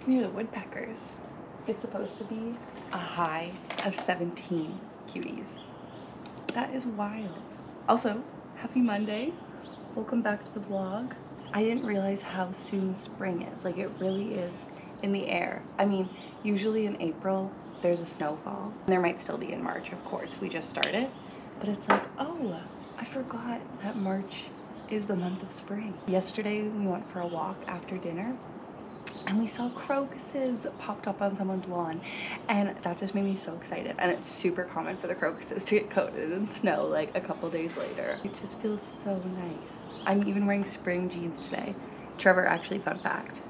near the woodpeckers. It's supposed to be a high of 17 cuties. That is wild. Also, happy Monday. Welcome back to the vlog. I didn't realize how soon spring is. Like, it really is in the air. I mean, usually in April, there's a snowfall. There might still be in March, of course. We just started. But it's like, oh, I forgot that March is the month of spring. Yesterday, we went for a walk after dinner, and we saw crocuses popped up on someone's lawn, and that just made me so excited. And it's super common for the crocuses to get coated in snow like a couple days later. It just feels so nice. I'm even wearing spring jeans today. Trevor, actually, fun fact,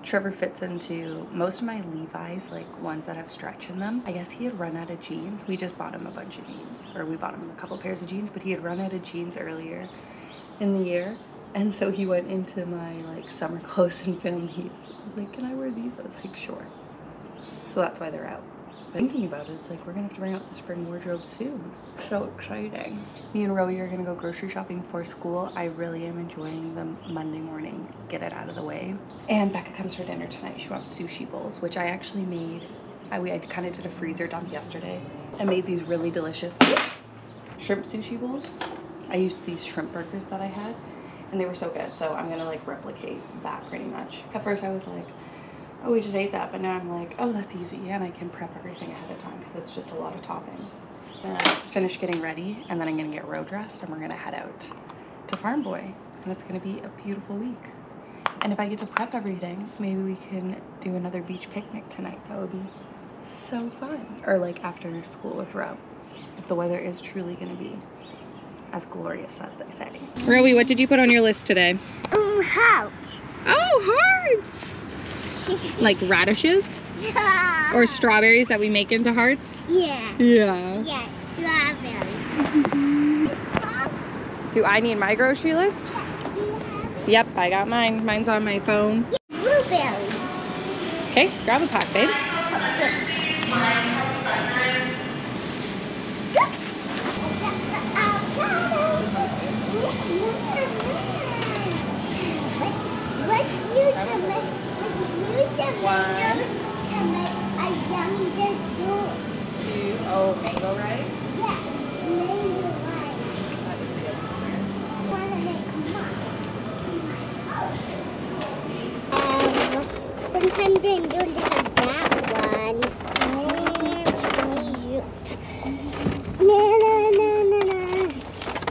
Trevor fits into most of my Levi's, like ones that have stretch in them. I guess he had run out of jeans. We just bought him a bunch of jeans, or we bought him a couple pairs of jeans, but he had run out of jeans earlier in the year. And so he went into my like summer clothes and filmed these. I was like, can I wear these? I was like, sure. So that's why they're out. But thinking about it, it's like we're gonna have to bring out the spring wardrobe soon. So exciting. Me and Rowie are gonna go grocery shopping for school. I really am enjoying the Monday morning, get it out of the way. And Becca comes for dinner tonight. She wants sushi bowls, which I actually made. I kind of did a freezer dump yesterday. I made these really delicious shrimp sushi bowls. I used these shrimp burgers that I had, and they were so good. So I'm gonna like replicate that pretty much. At first I was like, oh, we just ate that, but now I'm like, oh, that's easy, and I can prep everything ahead of time because it's just a lot of toppings. I'm gonna finish getting ready, and then I'm gonna get road dressed, and we're gonna head out to Farm Boy, and it's gonna be a beautiful week. And if I get to prep everything, maybe we can do another beach picnic tonight. That would be so fun. Or like after school with Ro, if the weather is truly gonna be as glorious as they say. Rowie, what did you put on your list today? Hearts. Oh, hearts! Like radishes? Yeah. Or strawberries that we make into hearts? Yeah. Yeah. Yes, strawberry. Do I need my grocery list? Yep, I got mine. Mine's on my phone. Blueberries. Okay, grab a pack, babe. Let's use the tomatoes and make a yummy dessert. 2, oh, mango rice. Yeah, mango rice. That is a good answer. I want to make sometimes I don't have that one.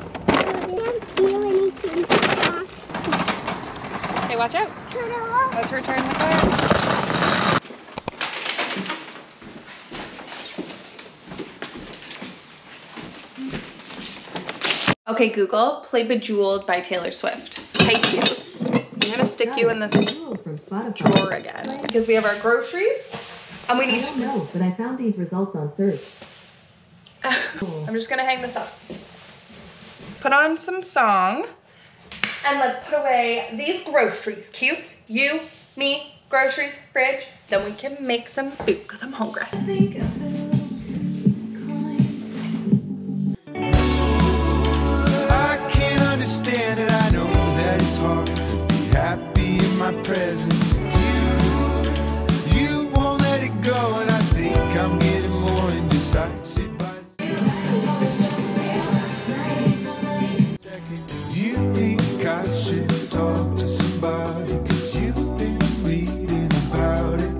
I don't feel anything. Hey, watch out. Let's return the car. Okay, Google, play Bejeweled by Taylor Swift. Hey, cute. I'm gonna stick you in this drawer again because we have our groceries and we need to. No, but I found these results on search. I'm just gonna hang this up. Put on some song and let's put away these groceries. Cutes, you, me, groceries, fridge. Then we can make some food because I'm hungry. I can't understand it. I know that it's hard to be happy in my presence. You won't let it go, and I think I'm getting more indecisive. Do you think I should talk to somebody? 'Cause you've been reading about it.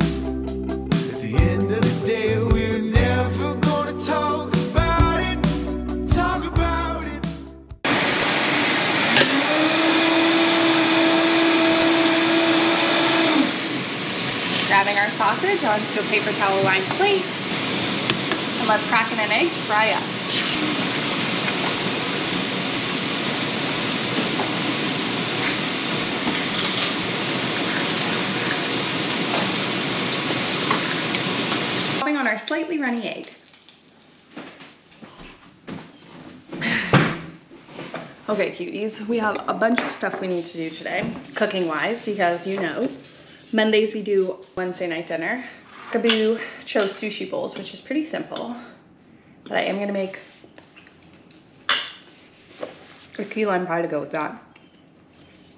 At the end of the day, we're never gonna talk about it. Talk about it. Grabbing our sausage onto a paper towel lined plate. And let's crack in an egg to fry up. Popping on our slightly runny egg. Okay, cuties, we have a bunch of stuff we need to do today, cooking-wise, because you know, Mondays we do Wednesday night dinner. Kaboo chose sushi bowls, which is pretty simple, but I am gonna make a key lime pie to go with that,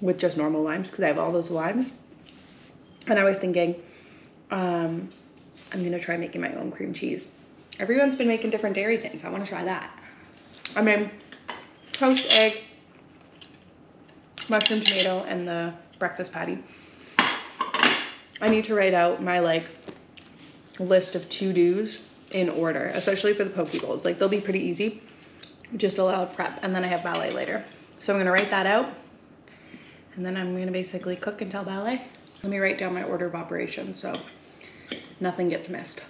with just normal limes, because I have all those limes. And I was thinking, I'm gonna try making my own cream cheese. Everyone's been making different dairy things. I wanna try that. I made toast, egg, mushroom, tomato, and the breakfast patty. I need to write out my like list of to-dos in order, especially for the poke bowls. Like they'll be pretty easy, just a lot of prep, and then I have ballet later. So I'm gonna write that out, and then I'm gonna basically cook until ballet. Let me write down my order of operations so nothing gets missed.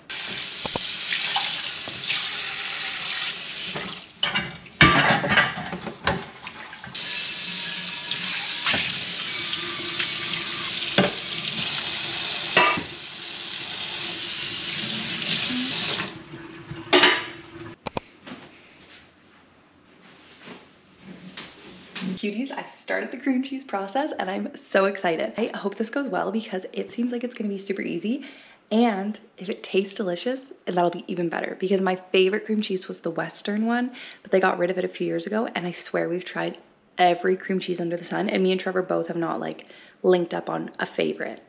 Cuties, I've started the cream cheese process and I'm so excited. I hope this goes well because it seems like it's gonna be super easy, and if it tastes delicious, that'll be even better, because my favorite cream cheese was the Western one, but they got rid of it a few years ago, and I swear we've tried every cream cheese under the sun, and me and Trevor both have not like linked up on a favorite.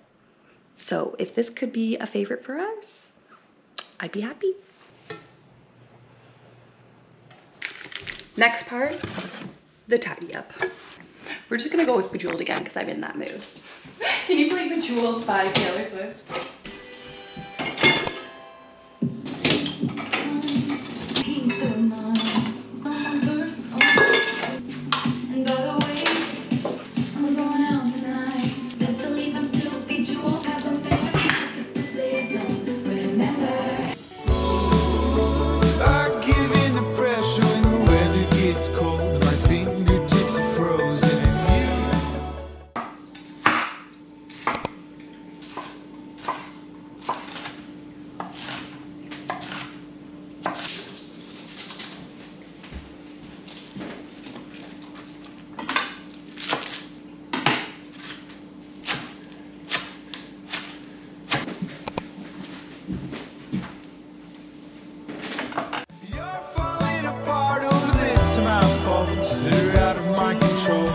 So if this could be a favorite for us, I'd be happy. Next part, the tidy up. We're just gonna go with Bejeweled again because I'm in that mood. Can you play Bejeweled by Taylor Swift? Peace of mind. And by the way, I'm going out tonight. Best believe I'm still bejeweled. Haven't been practice to say I don't remember. I give in the pressure when the weather gets cold. My fingertips are frozen in you. You're falling apart over this, my faults that are out of my control.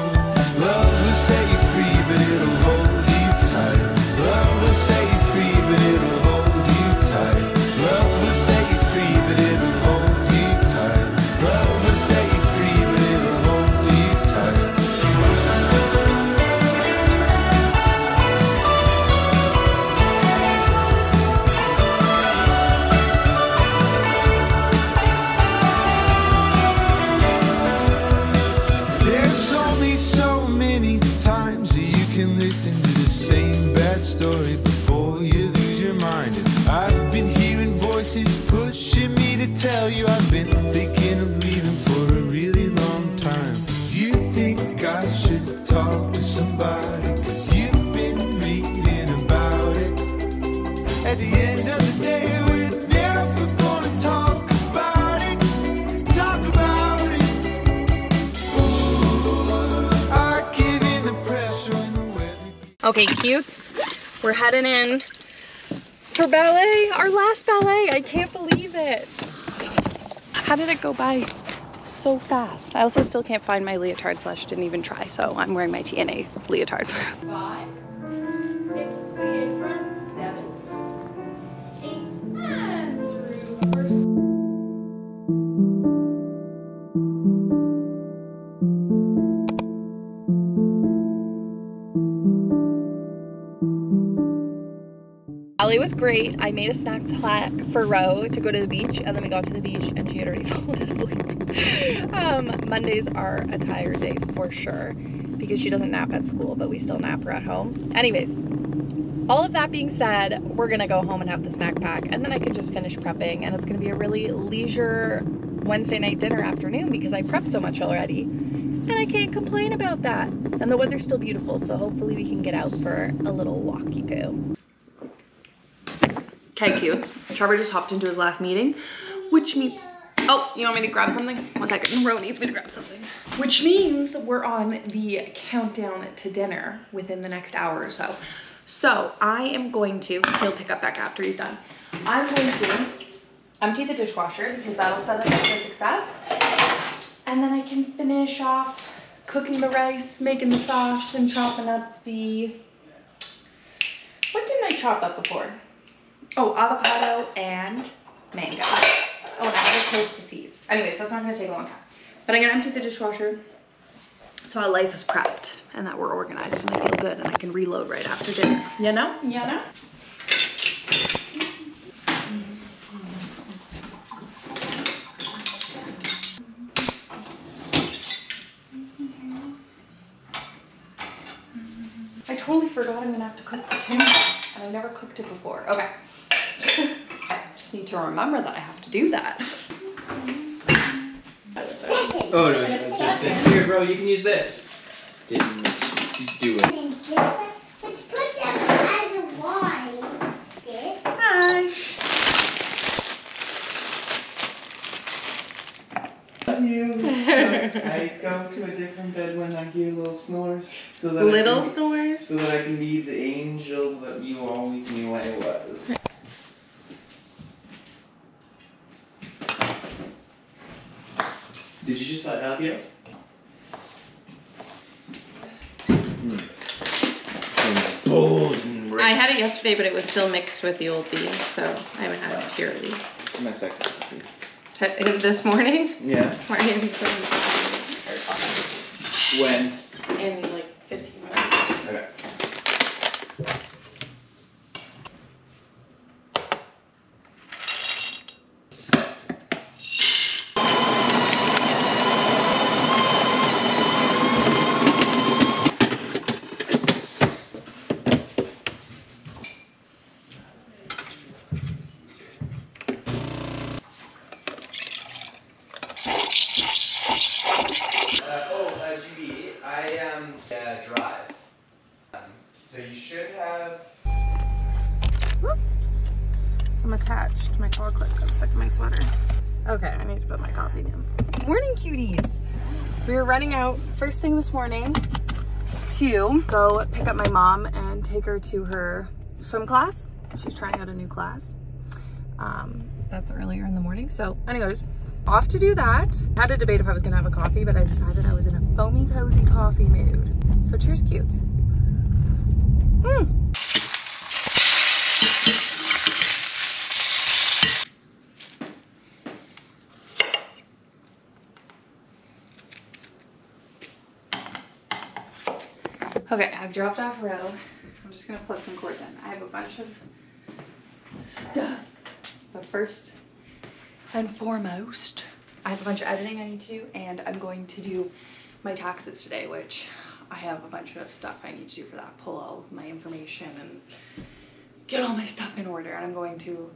Love will set you free, but it'll hold you tight. Love will set you free, but it'll hold you tight. Love will set you free, but it'll hold you tight. Love will set you free, but it'll hold you tight. There's only so many times that you can listen to the same bad story before you lose your mind. And I've been hearing voices pushing me to tell you I've been thinking of leaving for a really long time. You think I should talk to somebody, 'cause you've been reading about it. At the end of the day, we're never gonna talk about it. Talk about it. I give in the pressure when the weather. Okay, cutes, we're heading in for ballet, our last ballet. I can't believe it. How did it go by so fast? I also still can't find my leotard / didn't even try, so I'm wearing my TNA leotard. 5, 6, plie front, 7, 8, and through first. Ballet was great. I made a snack pack for Ro to go to the beach, and then we got to the beach and she had already fallen asleep. Mondays are a tired day for sure because she doesn't nap at school, but we still nap her at home. Anyways, all of that being said, we're gonna go home and have the snack pack, and then I can just finish prepping, and it's gonna be a really leisure Wednesday night dinner afternoon because I prepped so much already, and I can't complain about that. And the weather's still beautiful, so hopefully we can get out for a little walkie poo. Okay, cutes. Trevor just hopped into his last meeting, which means, oh, you want me to grab something? 1 second, Ro needs me to grab something. Which means we're on the countdown to dinner within the next hour or so. So I am going to, he'll pick up back after he's done. I'm going to empty the dishwasher because that'll set us up for success. And then I can finish off cooking the rice, making the sauce, and chopping up the, what didn't I chop up before? Oh, avocado and mango. Oh, and I have to toast the seeds. Anyways, that's not gonna take a long time. But I'm gonna empty the dishwasher so our life is prepped and that we're organized and I feel good and I can reload right after dinner. You know? You know? I totally forgot I'm gonna have to cook the tuna and I've never cooked it before. Okay. I just need to remember that I have to do that. Oh no, it's just this. Here, bro, you can use this. Didn't do it. Let's put them as a line. This. Hi. I go to a different bed when I hear little snores, so that snores? so that I can be the angel that you always knew I was. Did you just let help you? Bold and rich. I had it yesterday, but it was still mixed with the old beans, so I haven't had it purely. This is my second coffee. This morning? Yeah. Why are you When? in like 15 minutes? Okay. GB, I drive. So you should have. I'm attached. My collar clip got stuck in my sweater. Okay, I need to put my coffee down. Morning, cuties. We were running out first thing this morning to go pick up my mom and take her to her swim class. She's trying out a new class. That's earlier in the morning. So anyways, off to do that. I had to debate if I was gonna have a coffee, but I decided I was in a foamy cozy coffee mood. So cheers, cutes. Okay, I've dropped off Ro. I'm just gonna plug some cords in. I have a bunch of stuff, but first and foremost, I have a bunch of editing I need to do, and I'm going to do my taxes today, which I have a bunch of stuff I need to do for that. Pull all my information and get all my stuff in order. And I'm going to,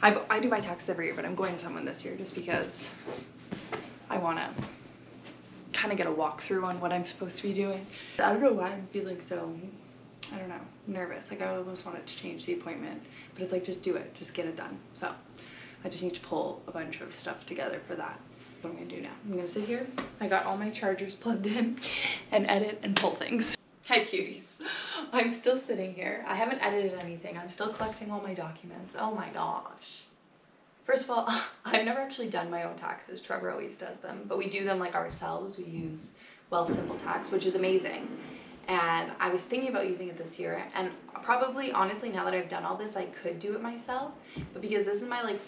I do my taxes every year, but I'm going to someone this year just because I want to kind of get a walkthrough on what I'm supposed to be doing. I don't know why I'm feeling so, I don't know, nervous. Like I almost wanted to change the appointment, but it's like, just do it, just get it done. So I just need to pull a bunch of stuff together for that. What I'm gonna do now, I'm gonna sit here. I got all my chargers plugged in and edit and pull things. Hi cuties, I'm still sitting here. I haven't edited anything. I'm still collecting all my documents. Oh my gosh. First of all, I've never actually done my own taxes. Trevor always does them, but we do them like ourselves. We use Wealth Simple Tax, which is amazing. And I was thinking about using it this year, and probably honestly now that I've done all this I could do it myself, but because this is my like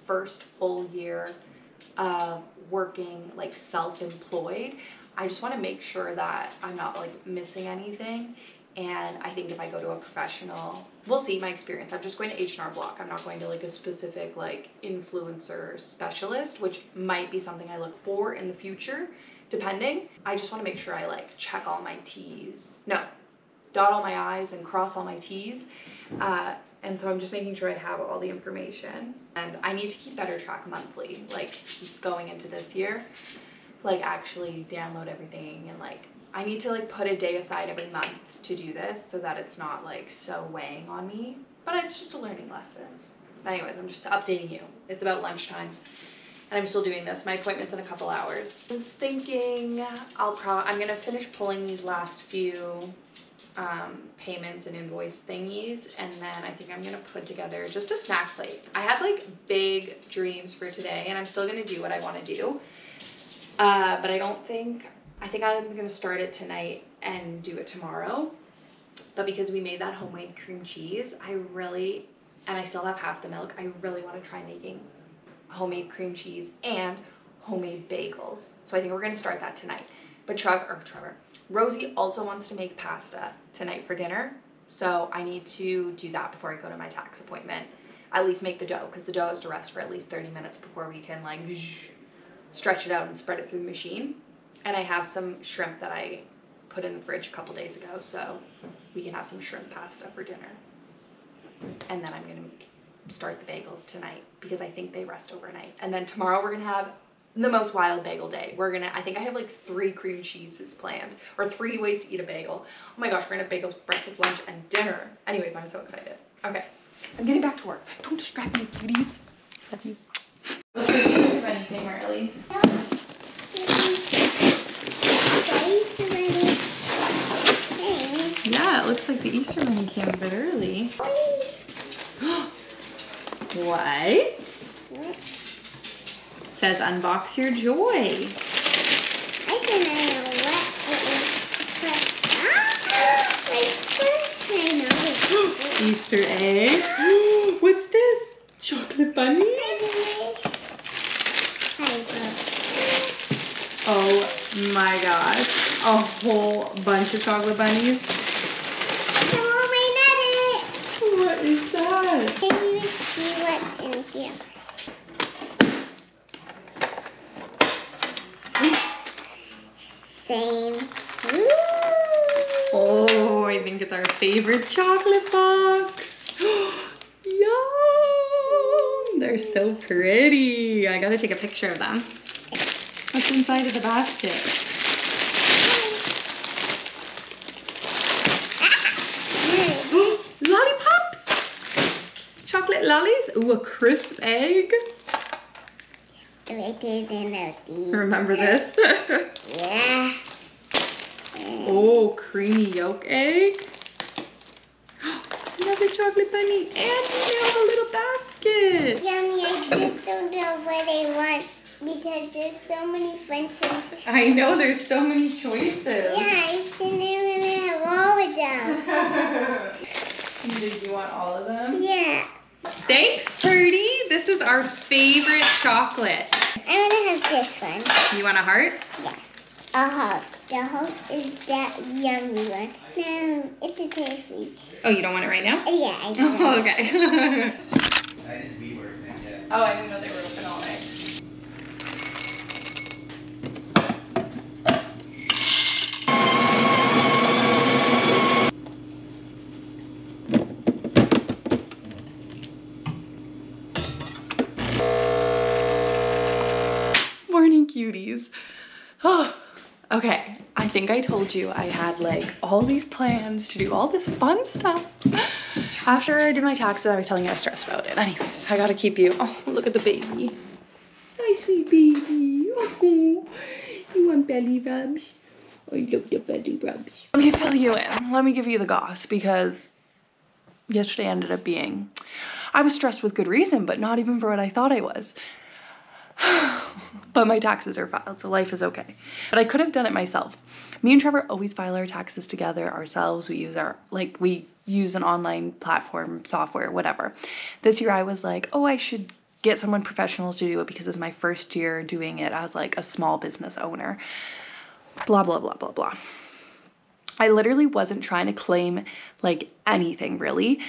first full year of working like self-employed, I just want to make sure that I'm not like missing anything. And I think if I go to a professional, we'll see my experience. I'm just going to H&R Block. I'm not going to like a specific like influencer specialist, which might be something I look for in the future, depending. I just want to make sure I like check all my T's. No, dot all my I's and cross all my T's. And so I'm just making sure I have all the information. And I need to keep better track monthly, like going into this year, like actually download everything, and like I need to like put a day aside every month to do this so that it's not like so weighing on me, but it's just a learning lesson. But anyways, I'm just updating you. It's about lunchtime and I'm still doing this. My appointment's in a couple hours. I was thinking I'm gonna finish pulling these last few payments and invoice thingies, and then I think I'm gonna put together just a snack plate. I had like big dreams for today, and I'm still gonna do what I want to do, but I think I'm gonna start it tonight and do it tomorrow. But because we made that homemade cream cheese, I really and I still have half the milk. I really want to try making homemade cream cheese and homemade bagels. So I think we're gonna start that tonight. But Rosie also wants to make pasta tonight for dinner. So I need to do that before I go to my tax appointment. At least make the dough, because the dough has to rest for at least 30 minutes before we can like stretch it out and spread it through the machine. And I have some shrimp that I put in the fridge a couple days ago, so we can have some shrimp pasta for dinner. And then I'm gonna start the bagels tonight because I think they rest overnight. And then tomorrow we're gonna have the most wild bagel day. I think I have like 3 cream cheeses planned, or 3 ways to eat a bagel. Oh my gosh, we're gonna have bagels for breakfast, lunch, and dinner. Anyways, I'm so excited. Okay, I'm getting back to work. Don't distract me, cuties. Love you. What's the Easter bunny thing, Marley? Yeah, it looks like the Easter bunny came a bit early. What? It says unbox your joy. I don't know what it is, but Easter egg. What's this? Chocolate bunny? Oh my gosh. A whole bunch of chocolate bunnies. What is that? Can you see what's in here? Same. Oh, I think it's our favorite chocolate box. Yum! They're so pretty. I gotta take a picture of them. What's inside of the basket? Lollipops! Chocolate lollies? Ooh, a crisp egg. Remember this? Yeah. Oh, creamy yolk egg. Another chocolate bunny. And we have a little basket. Yummy, I just don't know what I want because there's so many fun things. I know, there's so many choices. Yeah, I think I'm gonna have all of them. Did you want all of them? Yeah. Thanks, Purdy. This is our favorite chocolate. I wanna have this one. You want a heart? Yeah. A heart. The heart is that yummy one. No, it's a taffy. Oh, you don't want it right now? Yeah, I do. Oh, okay. That is B word, man, yeah. Oh, I didn't know they were open all night. Morning, cuties. Oh, okay. I think I told you I had like all these plans to do all this fun stuff. After I did my taxes, I was telling you I was stressed about it. Anyways, I gotta keep you. Oh, look at the baby. Hi, sweet baby. Oh, you want belly rubs? I love the belly rubs. Let me fill you in. Let me give you the goss because yesterday ended up being, I was stressed with good reason, but not even for what I thought I was. But my taxes are filed, so life is okay. But I could have done it myself. Me and Trevor always file our taxes together ourselves. We use an online platform, software, whatever. This year I was like, oh, I should get someone professional to do it because it's my first year doing it as like a small business owner. Blah, blah, blah, blah, blah. I literally wasn't trying to claim like anything really.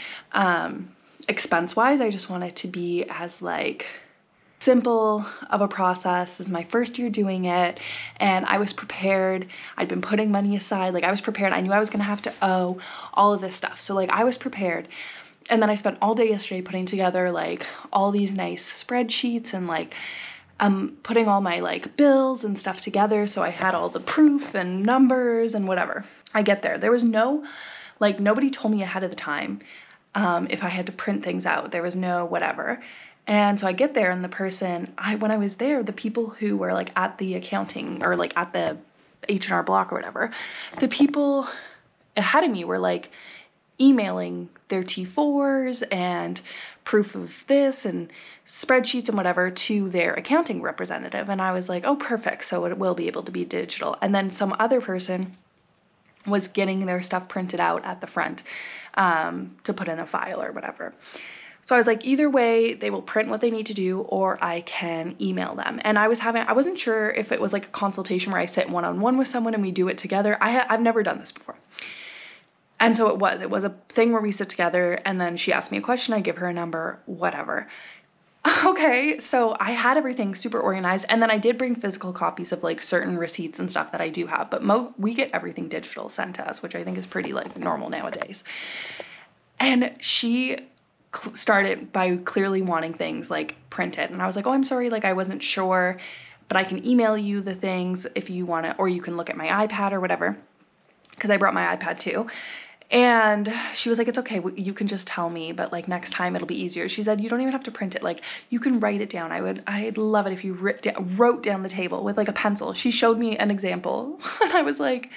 Expense-wise, I just want it to be as like simple of a process. This is my first year doing it and I was prepared. I'd been putting money aside. Like I was prepared. I knew I was gonna have to owe all of this stuff. So like I was prepared. And then I spent all day yesterday putting together like all these nice spreadsheets and like putting all my like bills and stuff together. So I had all the proof and numbers and whatever. I get there. There was no, like nobody told me ahead of the time if I had to print things out. There was no whatever. And so I get there and the person, when I was there, the people who were like at the accounting or like at the H&R Block or whatever, the people ahead of me were like emailing their T4s and proof of this and spreadsheets and whatever to their accounting representative. And I was like, oh, perfect. So it will be able to be digital. And then some other person was getting their stuff printed out at the front to put in a file or whatever. So I was like, either way, they will print what they need to do, or I can email them. And I wasn't sure if it was like a consultation where I sit one-on-one with someone and we do it together. I've never done this before. And so it was a thing where we sit together and then she asked me a question, I give her a number, whatever. Okay, so I had everything super organized, and then I did bring physical copies of like certain receipts and stuff that I do have, but we get everything digital sent to us, which I think is pretty like normal nowadays. And she started by clearly wanting things like printed, and I was like, oh, I'm sorry, like I wasn't sure, but I can email you the things if you want to, or you can look at my iPad or whatever, because I brought my iPad too. And she was like, it's okay, you can just tell me, but like next time it'll be easier. She said, you don't even have to print it, like you can write it down. I'd love it if you wrote down the table with like a pencil. She showed me an example and I was like,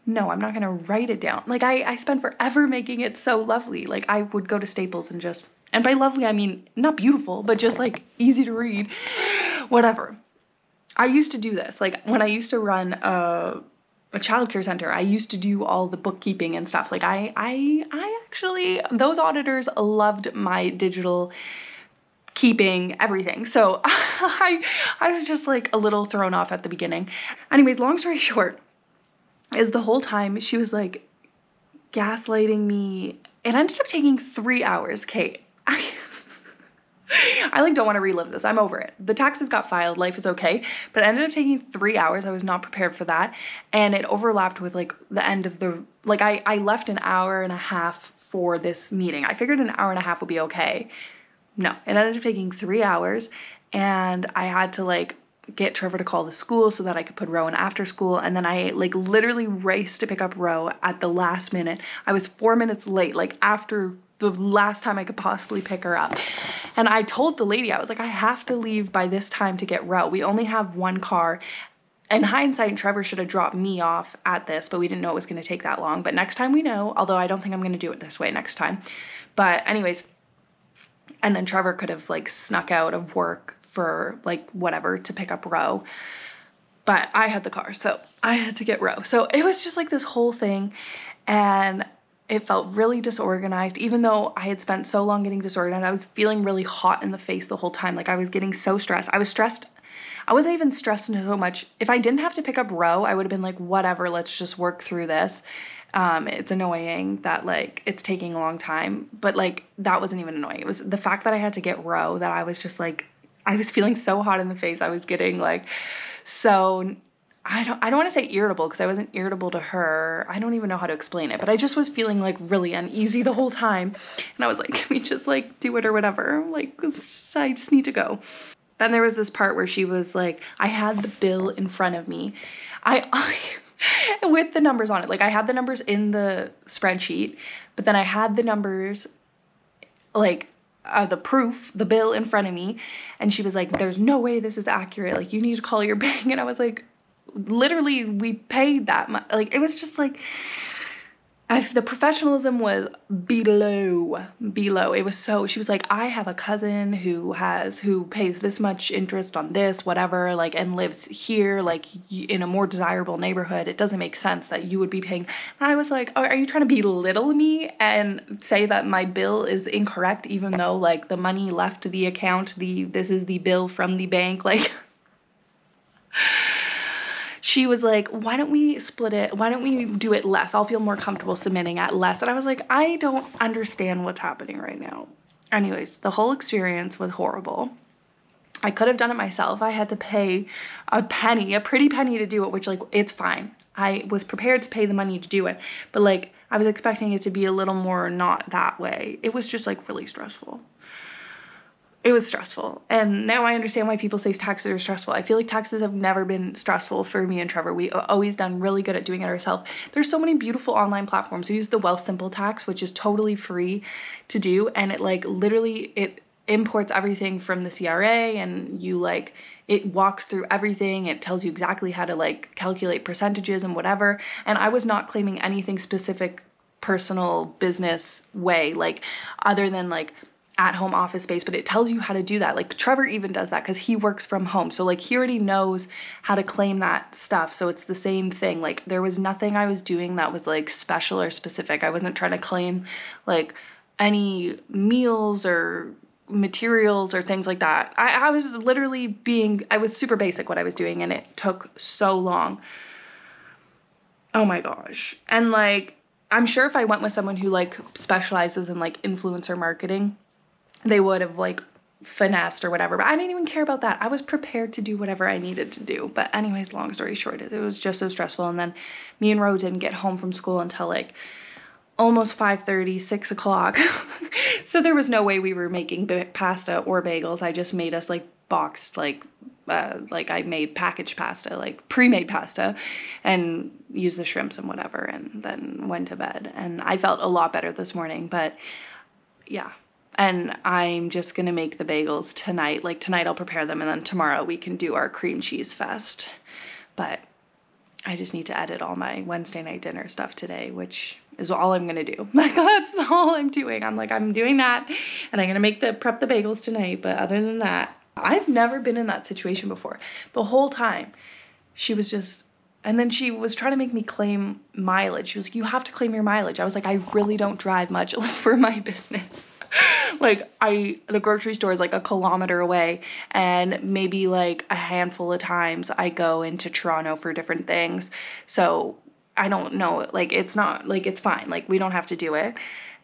no, I'm not gonna write it down. Like I spent forever making it so lovely. Like I would go to Staples and just, and by lovely I mean not beautiful, but just like easy to read, whatever. I used to do this, like when I used to run a childcare center, I used to do all the bookkeeping and stuff. Like I actually, those auditors loved my digital keeping, everything. So I was just like a little thrown off at the beginning. Anyways, long story short is the whole time she was like gaslighting me. It ended up taking 3 hours, Kate. I like don't want to relive this. I'm over it. The taxes got filed. Life is okay. But it ended up taking 3 hours. I was not prepared for that. And it overlapped with like the end of the, like I left an hour and a half for this meeting. I figured an hour and a half would be okay. No, it ended up taking 3 hours. And I had to like get Trevor to call the school so that I could put Rowan after school. And then I like literally raced to pick up Ro at the last minute. I was 4 minutes late, like after the last time I could possibly pick her up. And I told the lady, I was like, I have to leave by this time to get Ro. We only have one car. In hindsight, Trevor should have dropped me off at this, but we didn't know it was going to take that long. But next time we know, although I don't think I'm going to do it this way next time. But anyways, and then Trevor could have like snuck out of work for like whatever to pick up Ro. But I had the car, so I had to get Ro. So it was just like this whole thing. And it felt really disorganized. Even though I had spent so long getting disorganized, I was feeling really hot in the face the whole time. Like I was getting so stressed. I was stressed. I wasn't even stressed so much. If I didn't have to pick up Ro, I would have been like, whatever, let's just work through this. It's annoying that like it's taking a long time, but like that wasn't even annoying. It was the fact that I had to get Ro that I was just like, I was feeling so hot in the face. I was getting like, so I don't want to say irritable because I wasn't irritable to her. I don't even know how to explain it, but I just was feeling like really uneasy the whole time. And I was like, can we just like do it or whatever? Like, I just need to go. Then there was this part where she was like, I had the bill in front of me. I with the numbers on it. Like I had the numbers in the spreadsheet, but then I had the numbers like the proof, the bill in front of me. And she was like, there's no way this is accurate. Like you need to call your bank. And I was like, literally we paid that much. Like it was just like the professionalism was below. It was so, she was like, I have a cousin who pays this much interest on this, whatever, like, and lives here, like in a more desirable neighborhood. It doesn't make sense that you would be paying. And I was like, oh, are you trying to belittle me and say that my bill is incorrect, even though like the money left the account, this is the bill from the bank, like. She was like, why don't we split it? Why don't we do it less? I'll feel more comfortable submitting at less. And I was like, I don't understand what's happening right now. Anyways, the whole experience was horrible. I could have done it myself. I had to pay a pretty penny to do it, which like, it's fine. I was prepared to pay the money to do it. But like, I was expecting it to be a little more not that way. It was just like really stressful. It was stressful. And now I understand why people say taxes are stressful. I feel like taxes have never been stressful for me and Trevor. We always done really good at doing it ourselves. There's so many beautiful online platforms. We use the Wealthsimple tax, which is totally free to do. And it like literally, it imports everything from the CRA and you like, it walks through everything. It tells you exactly how to like calculate percentages and whatever. And I was not claiming anything specific, personal business way, like other than like at-home office space, but it tells you how to do that. Like Trevor even does that because he works from home. So like he already knows how to claim that stuff. So it's the same thing. Like there was nothing I was doing that was like special or specific. I wasn't trying to claim like any meals or materials or things like that. I was literally I was super basic what I was doing, and it took so long. Oh my gosh. And like, I'm sure if I went with someone who like specializes in like influencer marketing, they would have like finessed or whatever, but I didn't even care about that. I was prepared to do whatever I needed to do. But anyways, long story short, it was just so stressful. And then me and Ro didn't get home from school until like almost 5:30, 6 o'clock. So there was no way we were making pasta or bagels. I just made us like boxed, like I made packaged pasta, like pre-made pasta, and used the shrimps and whatever, and then went to bed. And I felt a lot better this morning, but yeah. And I'm just gonna make the bagels tonight. Like tonight I'll prepare them, and then tomorrow we can do our cream cheese fest. But I just need to edit all my Wednesday night dinner stuff today, which is all I'm gonna do. Like, that's all I'm doing. I'm doing that, and I'm gonna prep the bagels tonight. But other than that, I've never been in that situation before. The whole time, she was just, and then she was trying to make me claim mileage. She was like, you have to claim your mileage. I was like, I really don't drive much for my business. Like the grocery store is like a kilometer away, and maybe like a handful of times I go into Toronto for different things. So I don't know, like it's not, like it's fine, like we don't have to do it.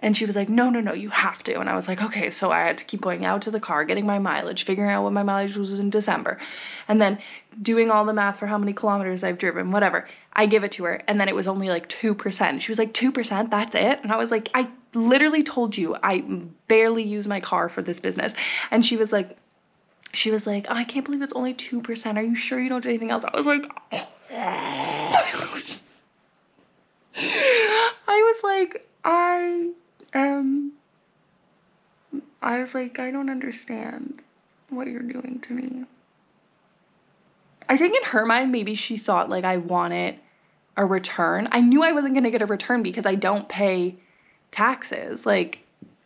And she was like, no, you have to. And I was like, okay. So I had to keep going out to the car, getting my mileage, figuring out what my mileage was in December, and then doing all the math for how many kilometers I've driven, whatever. I give it to her, and then it was only like 2%. She was like, 2%, that's it? And I was like, I literally told you I barely use my car for this business. And she was like, oh, I can't believe it's only 2%. Are you sure you don't do anything else? I was like, I don't understand what you're doing to me. I think in her mind, maybe she thought like I wanted a return. I knew I wasn't going to get a return because I don't pay taxes. Like,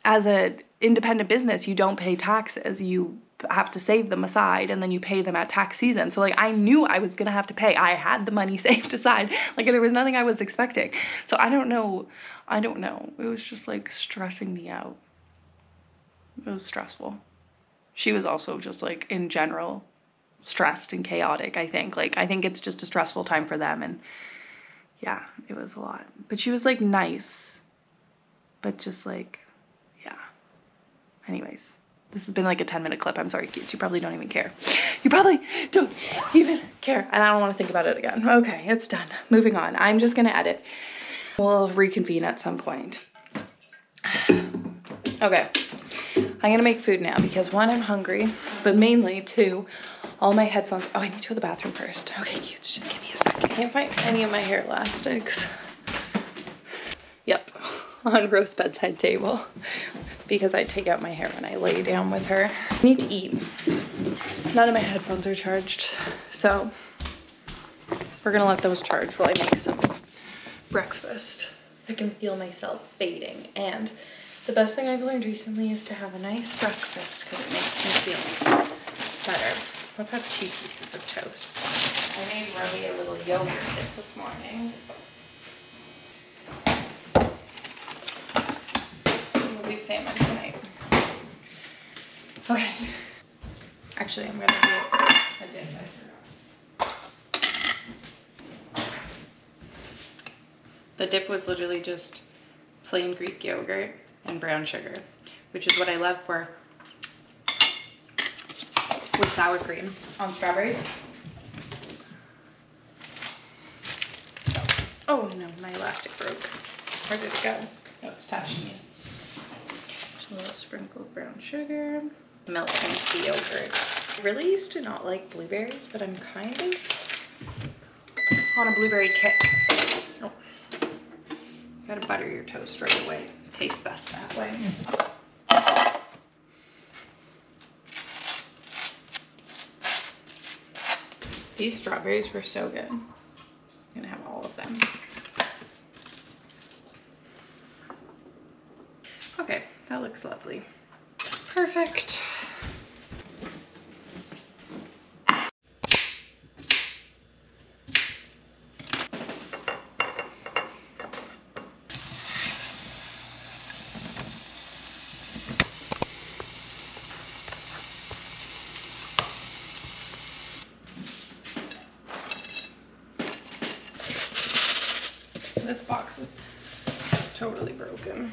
as an independent business, you don't pay taxes. You have to save them aside, and then you pay them at tax season. So like, I knew I was going to have to pay. I had the money saved aside. Like, there was nothing I was expecting. So I don't know. It was just like stressing me out. It was stressful. She was also just like in general stressed and chaotic, I think. Like, I think it's just a stressful time for them, and yeah, it was a lot. But she was like nice, but just like, yeah. Anyways, this has been like a 10-minute clip. I'm sorry, kids. You probably don't even care. You probably don't even care. And I don't want to think about it again. Okay, it's done. Moving on. I'm just going to edit. We'll reconvene at some point. Okay. I'm going to make food now because 1, I'm hungry, but mainly 2, all my headphones. Oh, I need to go to the bathroom first. Okay, cutes. Just give me a second. I can't find any of my hair elastics. Yep. On Rose's bedside table, because I take out my hair when I lay down with her. I need to eat. None of my headphones are charged, so we're gonna let those charge while I make some breakfast. I can feel myself fading, and the best thing I've learned recently is to have a nice breakfast because it makes me feel better. Let's have 2 pieces of toast. I made Rowie a little yogurt dip this morning. We'll do salmon tonight. Okay. Actually, I'm gonna do a dip. I forgot. The dip was literally just plain Greek yogurt and brown sugar, which is what I love for with sour cream on strawberries. So, oh no, my elastic broke. Where did it go? Oh, it's touching me. Just a little sprinkle of brown sugar. Milk into the yogurt. I really used to not like blueberries, but I'm kind of on a blueberry kick. Oh. Gotta butter your toast right away. Tastes best that way. These strawberries were so good. I'm gonna have all of them. Okay, that looks lovely. Perfect. this box is totally broken.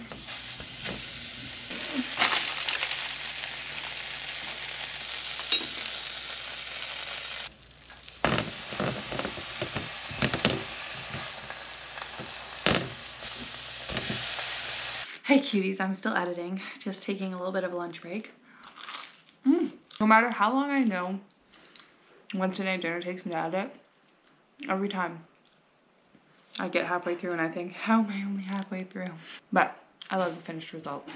Hey cuties, I'm still editing, just taking a little bit of a lunch break. No matter how long I know Wednesday night dinner takes me to edit, every time I get halfway through and I think, how am I only halfway through? But I love the finished result.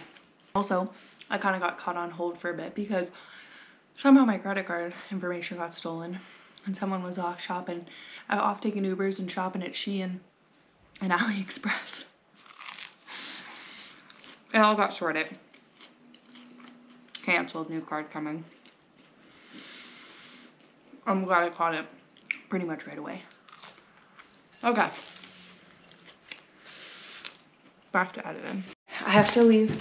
Also, I kind of got caught on hold for a bit because somehow my credit card information got stolen and someone was off shopping, off taking Ubers and shopping at Shein and AliExpress. It all got sorted. Canceled, new card coming. I'm glad I caught it pretty much right away. Okay. Back to editing. I have to leave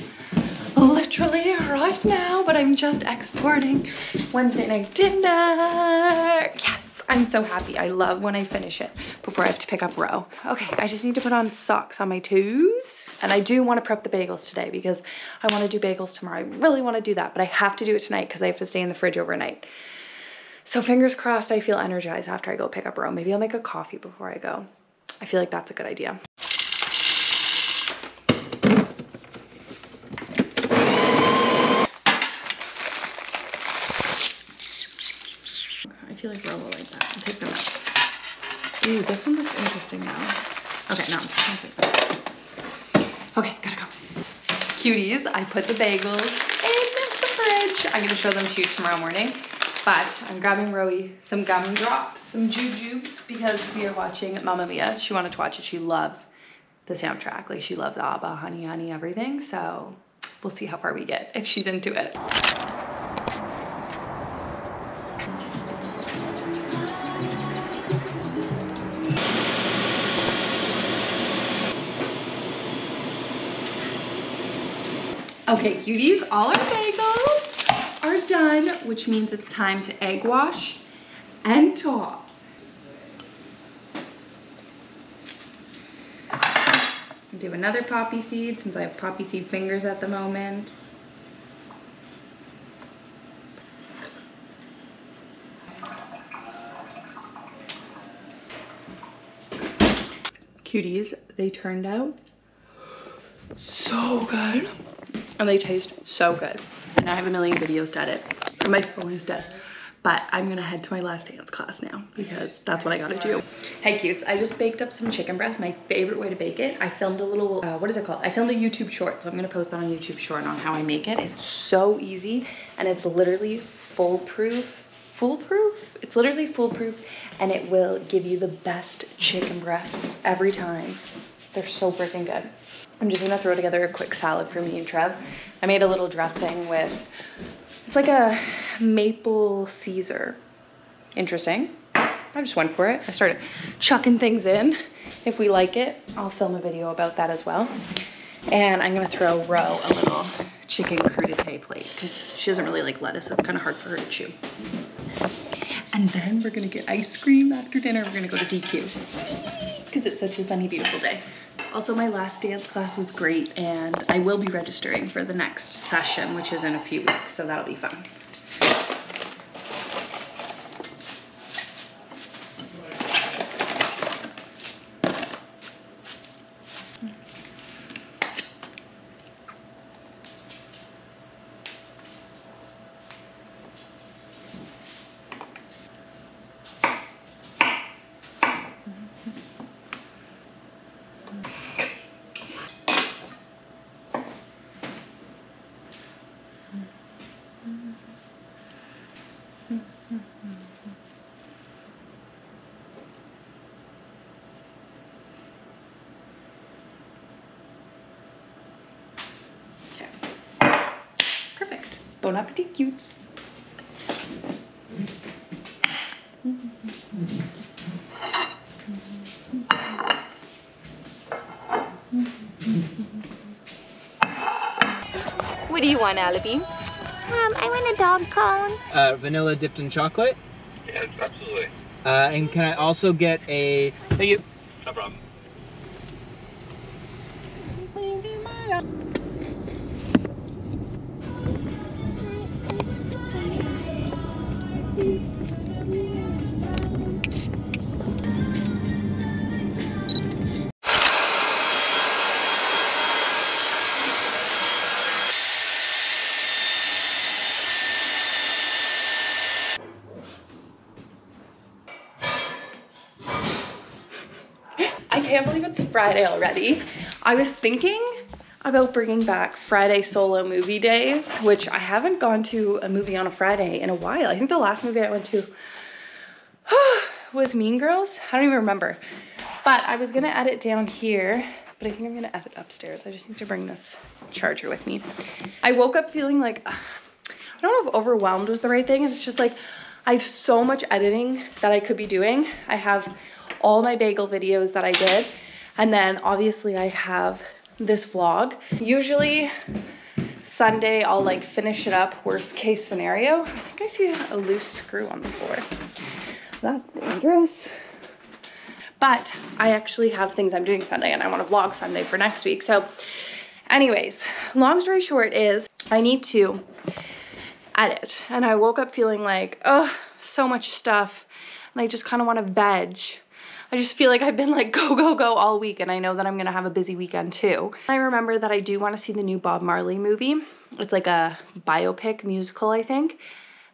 literally right now, but I'm just exporting Wednesday night dinner. Yes, I'm so happy. I love when I finish it before I have to pick up Ro. Okay, I just need to put on socks on my toes. And I do want to prep the bagels today because I want to do bagels tomorrow. I really want to do that, but I have to do it tonight because I have to stay in the fridge overnight. So fingers crossed I feel energized after I go pick up Ro. Maybe I'll make a coffee before I go. I feel like that's a good idea. I feel like Ro will like that. I'll take the nuts. Ooh, this one looks interesting now. Okay, no, I'm just gonna take that. Okay, gotta go. Cuties, I put the bagels in the fridge. I'm gonna show them to you tomorrow morning. But I'm grabbing Rowie some gumdrops, some jujubes, because we are watching Mamma Mia. She wanted to watch it. She loves the soundtrack. Like, she loves ABBA, Honey Honey, everything. So we'll see how far we get if she's into it. Okay, cuties, all our bagels are done, which means it's time to egg wash and top. Do another poppy seed since I have poppy seed fingers at the moment. Cuties, they turned out so good. And they taste so good. And I have a million videos to edit. And my phone is dead. But I'm gonna head to my last dance class now because that's what I gotta do. Hey cutes, I just baked up some chicken breast, my favorite way to bake it. I filmed a little, what is it called? I filmed a YouTube short, so I'm gonna post that on YouTube short on how I make it. It's so easy and it's literally foolproof. It's literally foolproof and it will give you the best chicken breast every time. They're so freaking good. I'm just gonna throw together a quick salad for me and Trev. I made a little dressing with, it's like a maple Caesar. Interesting. I just went for it. I started chucking things in. If we like it, I'll film a video about that as well. And I'm gonna throw Ro a little chicken crudité plate because she doesn't really like lettuce. It's kind of hard for her to chew. And then we're gonna get ice cream after dinner. We're gonna go to DQ because it's such a sunny, beautiful day. Also, my last dance class was great and I will be registering for the next session, which is in a few weeks, so that'll be fun. Bon appetit, cutes. What do you want, Alibi? I want a dog cone. Vanilla dipped in chocolate. Yes, absolutely. And can I also get a... Thank you. No problem. I can't believe it's Friday already. I was thinking about bringing back Friday solo movie days, which I haven't gone to a movie on a Friday in a while. I think the last movie I went to was Mean Girls. I don't even remember. But I was gonna edit down here, but I think I'm gonna edit upstairs. I just need to bring this charger with me. I woke up feeling like, I don't know if overwhelmed was the right thing. It's just like, I have so much editing that I could be doing. I have all my bagel videos that I did. And then obviously I have this vlog. Usually Sunday, I'll like finish it up, worst case scenario. I think I see a loose screw on the floor. That's dangerous. But I actually have things I'm doing Sunday and I want to vlog Sunday for next week. So anyways, long story short is I need to edit. And I woke up feeling like, oh, so much stuff. And I just kind of want to veg. I just feel like I've been like go, go, go all week, and I know that I'm gonna have a busy weekend too. I remember that I do want to see the new Bob Marley movie. It's like a biopic musical, I think.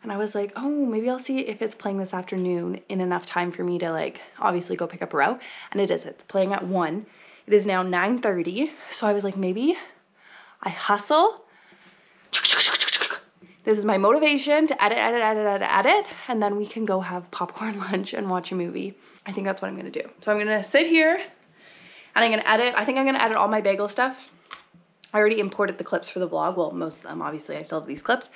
And I was like, oh, maybe I'll see if it's playing this afternoon in enough time for me to like obviously go pick up a row. And it is, it's playing at 1. It is now 9:30. So I was like, maybe I hustle. This is my motivation to edit, and then we can go have popcorn lunch and watch a movie. I think that's what I'm gonna do. So I'm gonna sit here and I'm gonna edit. I think I'm gonna edit all my bagel stuff. I already imported the clips for the vlog. Well, most of them, obviously I still have these clips.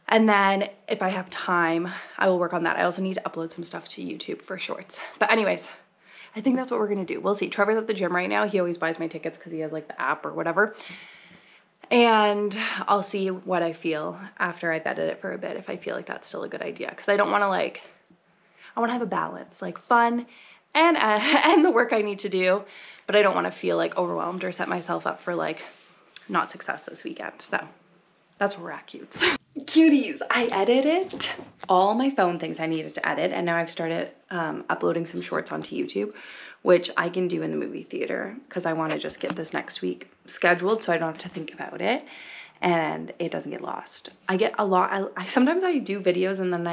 And then if I have time, I will work on that. I also need to upload some stuff to YouTube for shorts. But anyways, I think that's what we're gonna do. We'll see. Trevor's at the gym right now. He always buys my tickets because he has like the app or whatever. And I'll see what I feel after I've edited it for a bit, if I feel like that's still a good idea. Because I don't want to like, I want to have a balance, like fun and the work I need to do. But I don't want to feel like overwhelmed or set myself up for like not success this weekend. So that's where we're at, cutes. Cuties, I edited all my phone things I needed to edit. And now I've started uploading some shorts onto YouTube, which I can do in the movie theater because I want to just get this next week scheduled so I don't have to think about it and it doesn't get lost. I get a lot, sometimes I do videos and then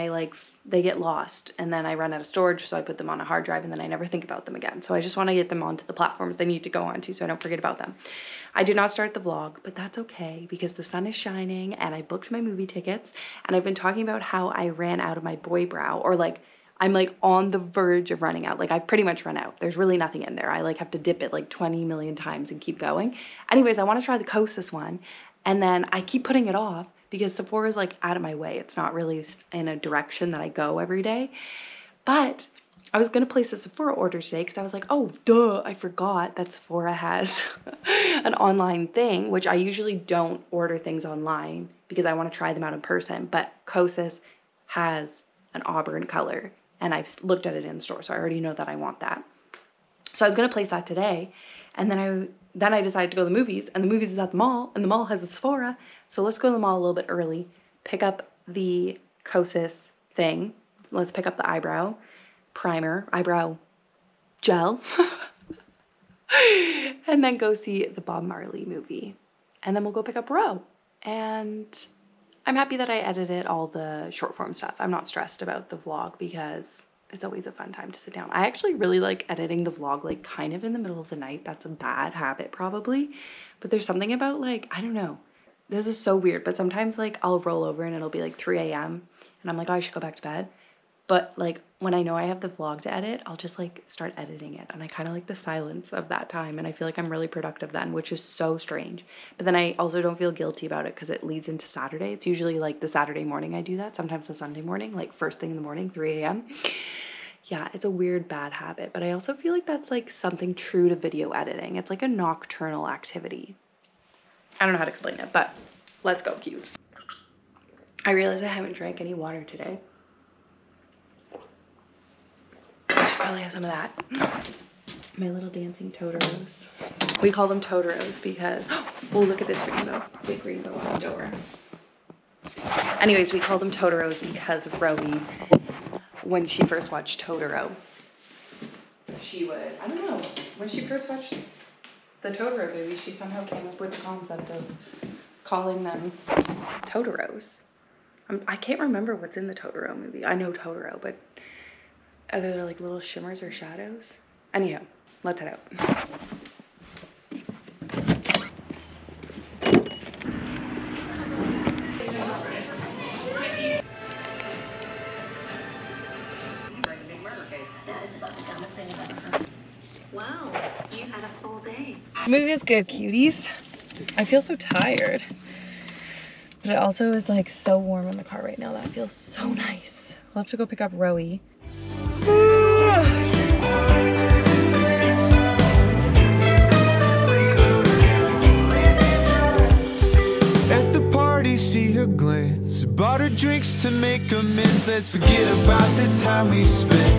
they get lost and then I run out of storage, so I put them on a hard drive and then I never think about them again. So I just want to get them onto the platforms they need to go onto so I don't forget about them. I did not start the vlog, but that's okay because the sun is shining and I booked my movie tickets, and I've been talking about how I ran out of my boy brow, or like I'm like on the verge of running out. Like I've pretty much run out. There's really nothing in there. I like have to dip it like 20 million times and keep going. Anyways, I want to try the Kosas one. And then I keep putting it off because Sephora is like out of my way. It's not really in a direction that I go every day. But I was going to place a Sephora order today because I was like, oh, duh, I forgot that Sephora has an online thing, which I usually don't order things online because I want to try them out in person. But Kosas has an auburn color. And I've looked at it in the store, so I already know that I want that. So I was gonna place that today, and then I decided to go to the movies, and the movies is at the mall, and the mall has a Sephora. So let's go to the mall a little bit early, pick up the Kosas thing. Let's pick up the eyebrow primer, eyebrow gel, and then go see the Bob Marley movie. And then we'll go pick up Row. And I'm happy that I edited all the short form stuff. I'm not stressed about the vlog because it's always a fun time to sit down. I actually really like editing the vlog like kind of in the middle of the night. That's a bad habit probably, but there's something about like, I don't know. This is so weird, but sometimes like I'll roll over and it'll be like 3 a.m. and I'm like, oh, I should go back to bed. But like when I know I have the vlog to edit, I'll just like start editing it. And I kind of like the silence of that time. And I feel like I'm really productive then, which is so strange. But then I also don't feel guilty about it because it leads into Saturday. It's usually like the Saturday morning I do that. Sometimes the Sunday morning, like first thing in the morning, 3 a.m. Yeah, it's a weird bad habit. But I also feel like that's like something true to video editing. It's like a nocturnal activity. I don't know how to explain it, but let's go, cutes. I realized I haven't drank any water today. I should probably have some of that. My little dancing Totoros. We call them Totoros because, oh, look at this rainbow. Big rainbow on the door. Anyways, we call them Totoros because Rowie, when she first watched Totoro, she would, I don't know, when she first watched the Totoro movie, she somehow came up with the concept of calling them Totoros. I can't remember what's in the Totoro movie. I know Totoro, but are there like little shimmers or shadows? Anyhow, let's head out. Wow, you had a full day. The movie is good, cuties. I feel so tired. But it also is like so warm in the car right now. That feels so nice. We'll have to go pick up Rowie. At the party, see her glance. Bought her drinks to make amends. Let's forget about the time we spent.